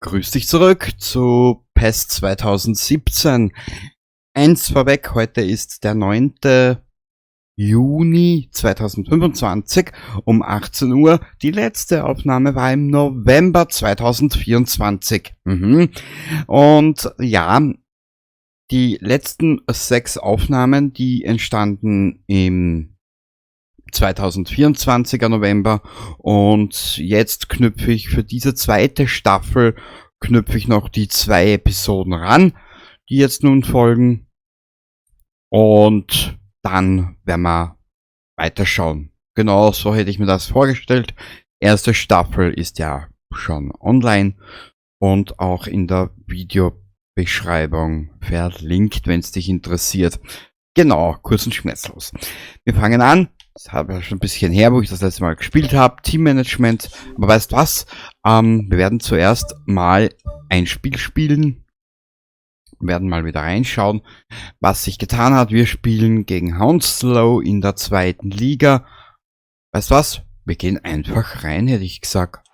Grüß dich zurück zu PES 2017. Eins vorweg, heute ist der 9. Juni 2025 um 18 Uhr. Die letzte Aufnahme war im November 2024. Und ja, die letzten 6 Aufnahmen, die entstanden im 2024er November, und jetzt knüpfe ich für diese zweite Staffel noch die 2 Episoden ran, die jetzt nun folgen, und dann werden wir weiterschauen. Genau so hätte ich mir das vorgestellt. Erste Staffel ist ja schon online und auch in der Videobeschreibung verlinkt, wenn es dich interessiert. Genau, kurz und schmerzlos. Wir fangen an. Das habe ich schon ein bisschen her, wo ich das letzte Mal gespielt habe. Teammanagement. Aber weißt was? Wir werden zuerst mal ein Spiel spielen. Wir werden mal wieder reinschauen, was sich getan hat. Wir spielen gegen Hounslow in der 2. Liga. Weißt was? Wir gehen einfach rein, hätte ich gesagt.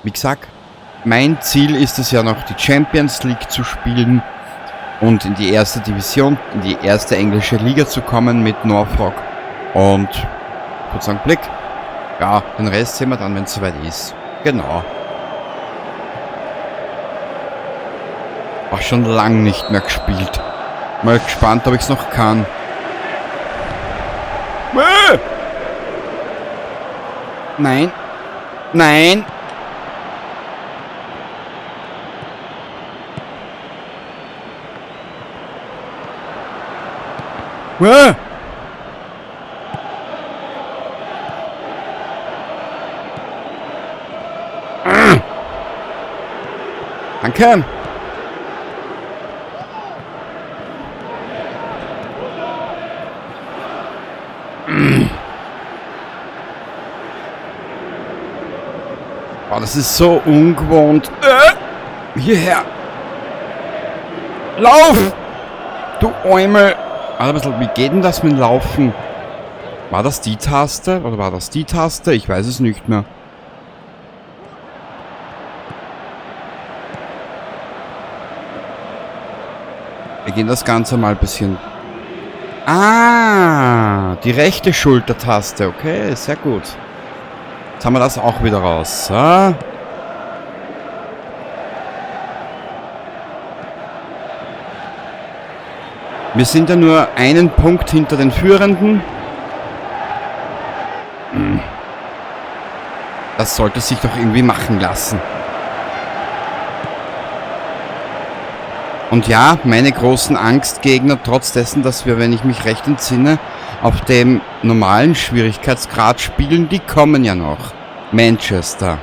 Wie gesagt, mein Ziel ist es ja noch, die Champions League zu spielen und in die erste Division, in die erste englische Liga zu kommen mit Norfolk. Und kurz einen Blick. Ja, den Rest sehen wir dann, wenn es soweit ist. Genau. War schon lange nicht mehr gespielt. Mal gespannt, ob ich es noch kann. Nein. Nein. Danke. Oh, das ist so ungewohnt. Hierher. Lauf! Du Eumel! Also, wie geht denn das mit dem Laufen? War das die Taste? Oder war das die Taste? Ich weiß es nicht mehr. Wir gehen das Ganze mal ein bisschen... Ah, die rechte Schultertaste. Okay, sehr gut. Jetzt haben wir das auch wieder raus. So. Wir sind ja nur einen Punkt hinter den Führenden. Das sollte sich doch irgendwie machen lassen. Und ja, meine großen Angstgegner, trotz dessen, dass wir, wenn ich mich recht entsinne, auf dem normalen Schwierigkeitsgrad spielen, die kommen ja noch. Manchester.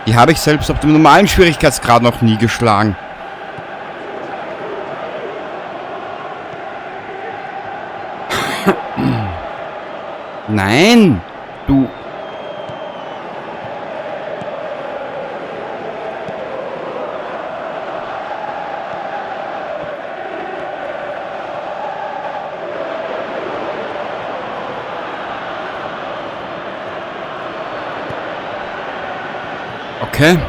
Die habe ich selbst auf dem normalen Schwierigkeitsgrad noch nie geschlagen. Nein, du... Okay.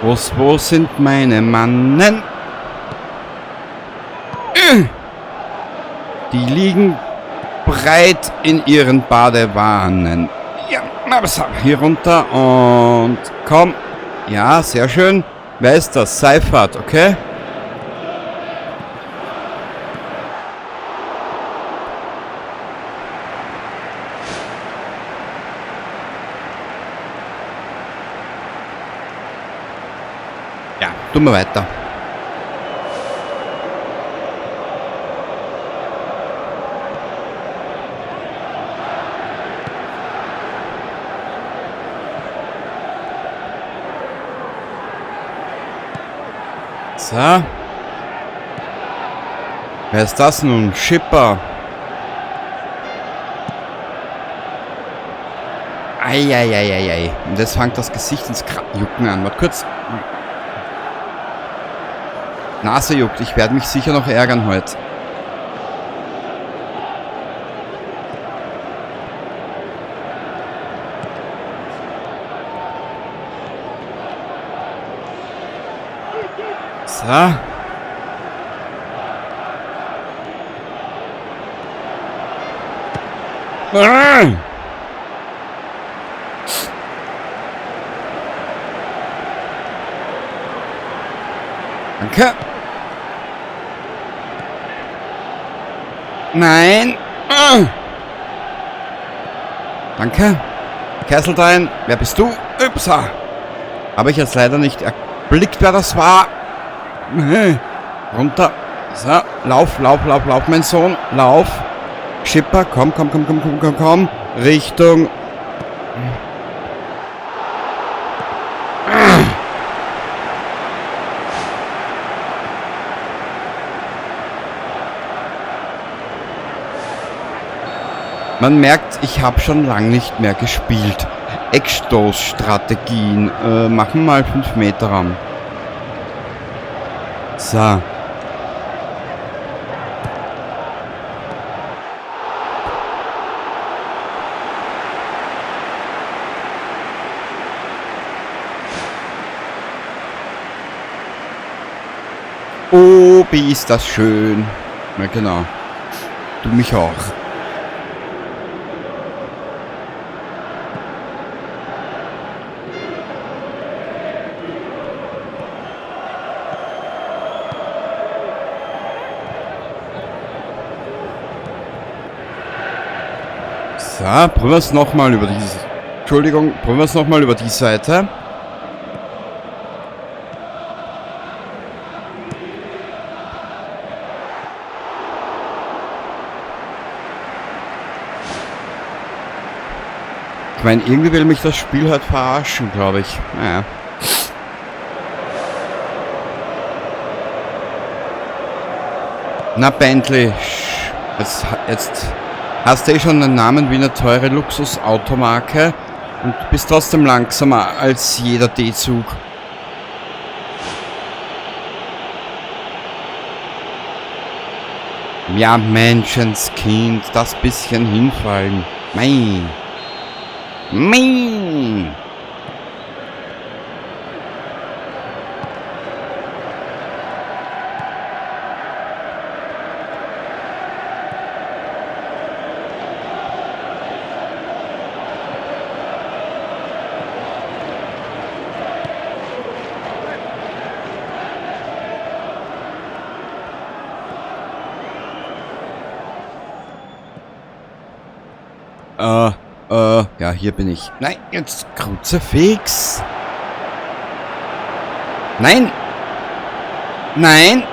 Wo sind meine Mannen? Die liegen breit in ihren Badewannen. Ja, aber so, hier runter und komm. Ja, sehr schön. Wer ist das? Seifert, okay? Ja, tun wir weiter. So. Wer ist das nun? Schipper. Eieieiei. Und jetzt fängt das Gesicht ins Jucken an. Warte kurz. Nase juckt. Ich werde mich sicher noch ärgern heute. So. Danke. Nein. Danke. Kesseltein, wer bist du? Upsa. Habe ich jetzt leider nicht erblickt, wer das war. Runter. So, lauf, mein Sohn. Lauf. Schipper, komm. Richtung. Man merkt, ich habe schon lange nicht mehr gespielt. Eckstoßstrategien. Machen mal 5 Meter ran. So. Oh, wie ist das schön. Ja, genau. Du mich auch. So, probieren wir es nochmal über diese... Entschuldigung, probieren wir es nochmal über die Seite. Ich meine, irgendwie will mich das Spiel halt verarschen, glaube ich. Naja. Na, Bentley. Jetzt hast du eh schon einen Namen wie eine teure Luxusautomarke und bist trotzdem langsamer als jeder D-Zug. Ja, Menschenskind, das bisschen hinfallen. Mei. Ja, hier bin ich. Nein, jetzt Kruzifix. Nein! Nein!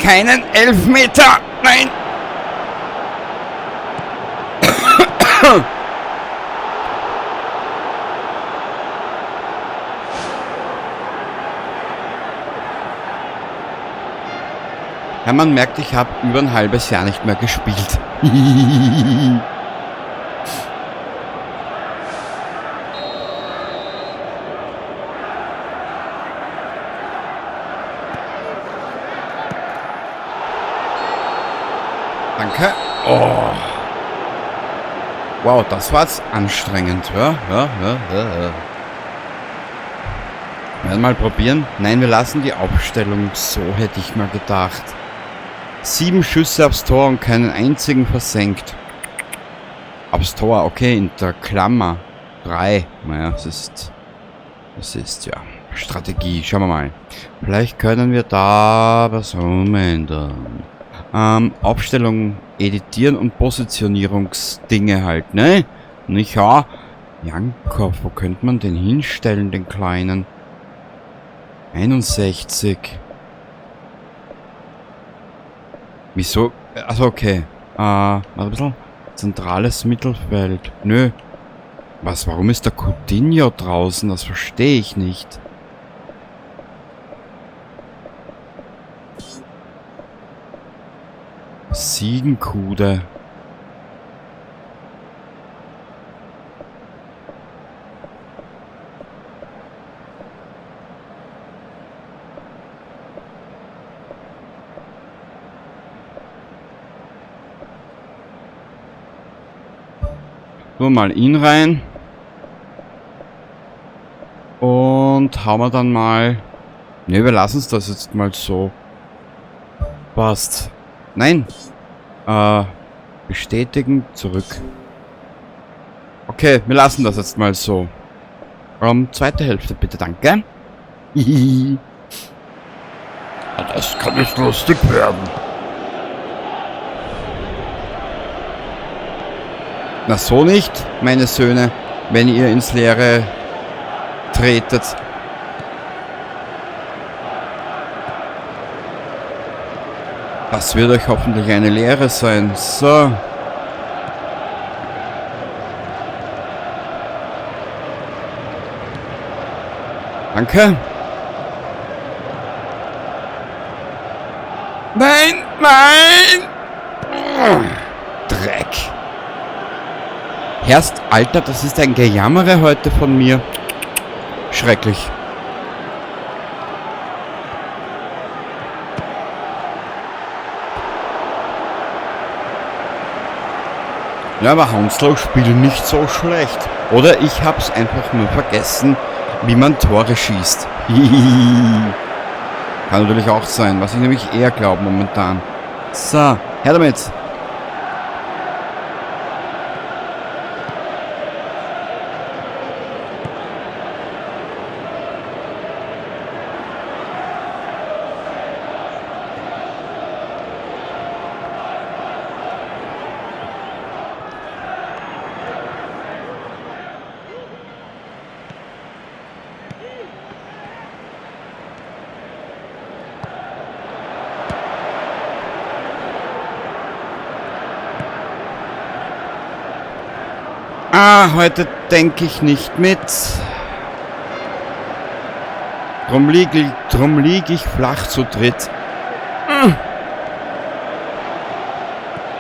Keinen Elfmeter! Nein! Ja, man merkt, ich habe über ein halbes Jahr nicht mehr gespielt. Danke. Oh. Wow, das war jetzt anstrengend. Ja. Werden mal probieren. Nein, wir lassen die Aufstellung so, hätte ich mal gedacht. 7 Schüsse aufs Tor und keinen einzigen versenkt. Aufs Tor, okay, in der Klammer. 3. Naja, das ist ja Strategie. Schauen wir mal. Vielleicht können wir da was umändern. Aufstellung editieren und Positionierungsdinge halt, ne? Nicht ja? Jankow, wo könnte man den hinstellen, den kleinen? 61. Wieso? Also okay. Warte ein bisschen. Zentrales Mittelfeld. Nö. Was? Warum ist der Coutinho draußen? Das verstehe ich nicht. Siegenkude. Nur mal ihn rein. Und hauen wir dann mal Ne, wir lassen es das jetzt mal so. Passt. Nein. Bestätigen, zurück. Okay, wir lassen das jetzt mal so. Zweite Hälfte bitte, danke. Hihihi. Das kann nicht lustig werden. Na so nicht, meine Söhne, wenn ihr ins Leere tretet. Das wird euch hoffentlich eine Lehre sein. So. Danke. Nein, nein! Dreck. Herrst, Alter, das ist ein Gejammere heute von mir. Schrecklich. Ja, aber Hounslow spielt nicht so schlecht. Oder ich hab's einfach nur vergessen, wie man Tore schießt. Kann natürlich auch sein, was ich nämlich eher glaube momentan. So, her damit. Heute denke ich nicht mit. Drum lieg ich flach zu dritt.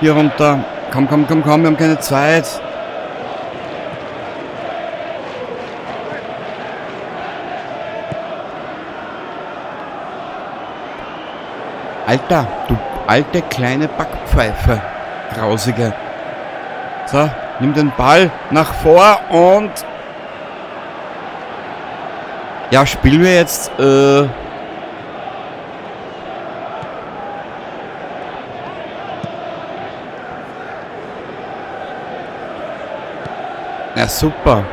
Hier runter. Komm, wir haben keine Zeit. Alter, du alte kleine Backpfeife. Grausige. So. Nimm den Ball nach vor und... Ja, spielen wir jetzt... Ja, super.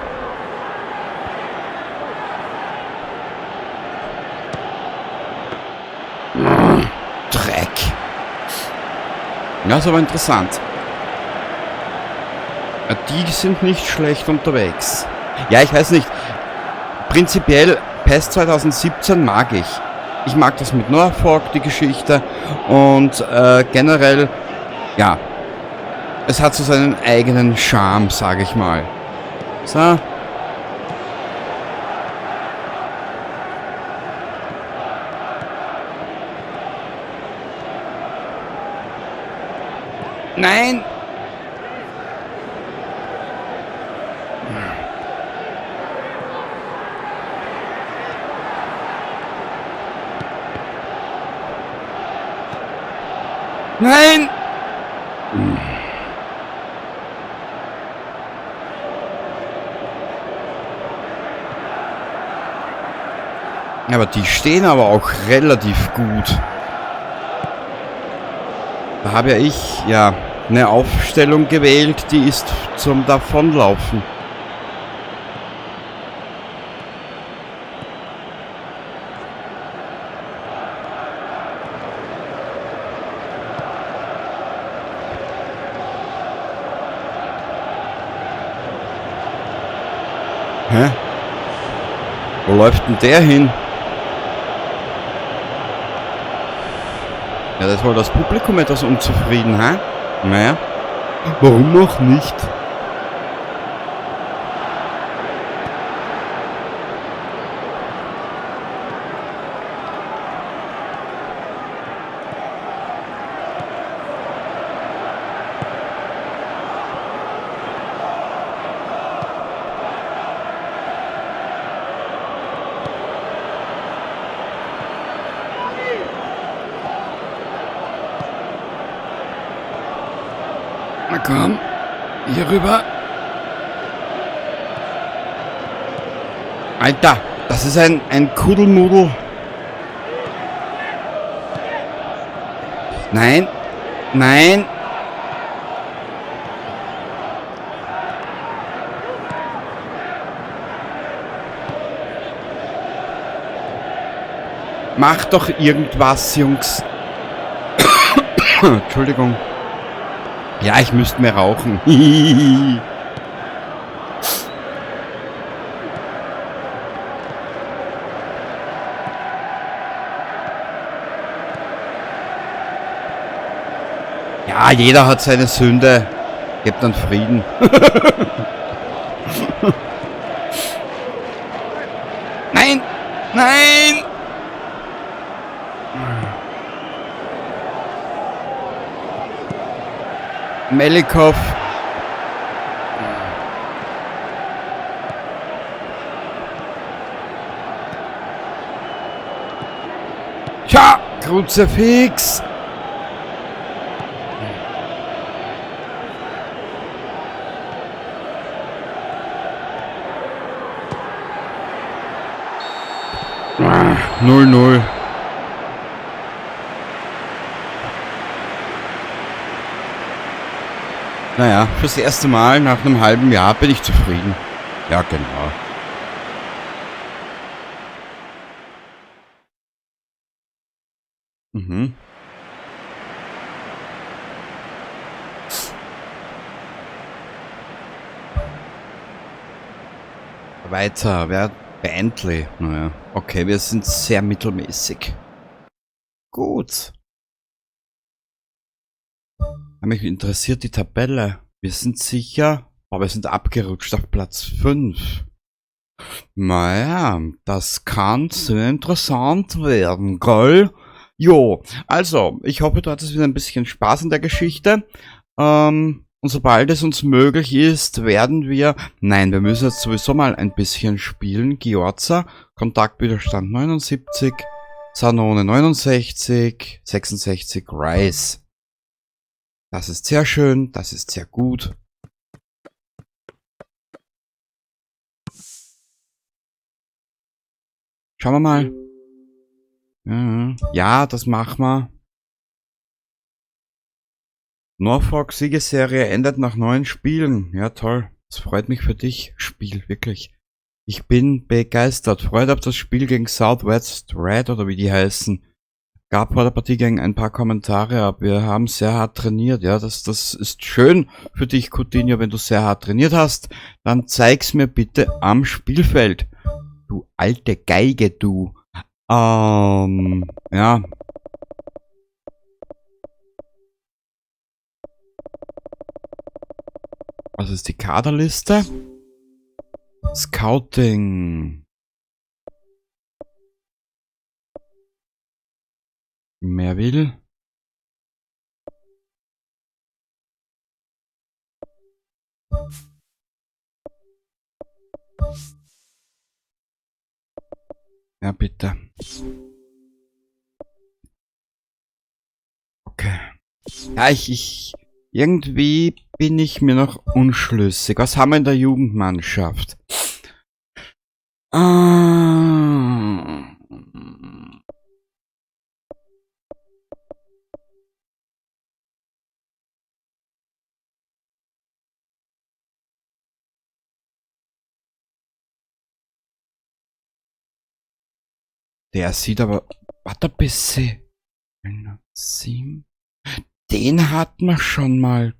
Dreck. Ja, ist aber interessant. Die sind nicht schlecht unterwegs. Ja, ich weiß nicht. Prinzipiell, PES 2017 mag ich. Ich mag das mit Norfolk, die Geschichte. Und generell, ja, es hat so seinen eigenen Charme, sage ich mal. So. Nein! Nein! Aber die stehen aber auch relativ gut. Da habe ja ich eine Aufstellung gewählt, die ist zum Davonlaufen. Hä? Wo läuft denn der hin? Ja, das ist wohl das Publikum etwas unzufrieden, hä? Naja. Warum noch nicht? Na komm, hier rüber. Alter, das ist ein Kuddelmuddel. Nein. Nein. Macht doch irgendwas, Jungs. Entschuldigung. Ja, ich müsste mehr rauchen. Ja, jeder hat seine Sünde. Gebt dann Frieden. Nein! Nein! Melikov. Tja, Kruzifix. Ah, 0-0. Naja, fürs erste Mal nach einem halben Jahr bin ich zufrieden. Ja, genau. Mhm. Weiter, wer? Bentley. Naja, okay, wir sind sehr mittelmäßig. Gut. Mich interessiert die Tabelle. Wir sind sicher, aber wir sind abgerutscht auf Platz 5. Naja, das kann sehr interessant werden, gell? Jo, also, ich hoffe, du hattest wieder ein bisschen Spaß in der Geschichte. Und sobald es uns möglich ist, werden wir... Nein, wir müssen jetzt sowieso mal ein bisschen spielen. Giorza, Kontaktwiderstand 79, Sanone 69, 66, Rice. Das ist sehr schön, das ist sehr gut. Schauen wir mal. Ja, das machen wir. Norfolk Siegesserie endet nach 9 Spielen. Ja, toll. Das freut mich für dich. Spiel, wirklich. Ich bin begeistert. Freut auf das Spiel gegen Southwest Red oder wie die heißen. Gab vor der Partie gegen ein paar Kommentare ab. Wir haben sehr hart trainiert. Ja, das ist schön für dich, Coutinho, wenn du sehr hart trainiert hast. Dann zeig's mir bitte am Spielfeld. Du alte Geige, du. Ja. Was ist die Kaderliste? Scouting. Mehr will. Ja, bitte. Okay. Ja, irgendwie bin ich mir noch unschlüssig. Was haben wir in der Jugendmannschaft? Der sieht aber... Warte ein bisschen. Den hatten wir schon mal.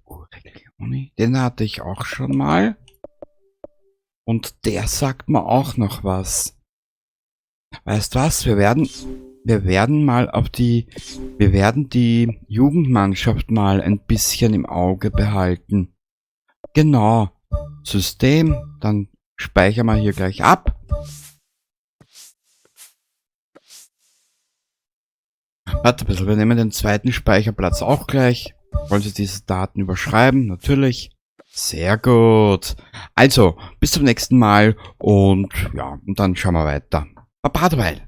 Den hatte ich auch schon mal. Und der sagt mir auch noch was. Weißt was? Wir werden mal auf die Jugendmannschaft mal ein bisschen im Auge behalten. Genau. System. Dann speichern wir hier gleich ab. Warte ein bisschen, wir nehmen den zweiten Speicherplatz auch gleich. Wollen Sie diese Daten überschreiben? Natürlich. Sehr gut. Also, bis zum nächsten Mal und ja, und dann schauen wir weiter. Baba dabei.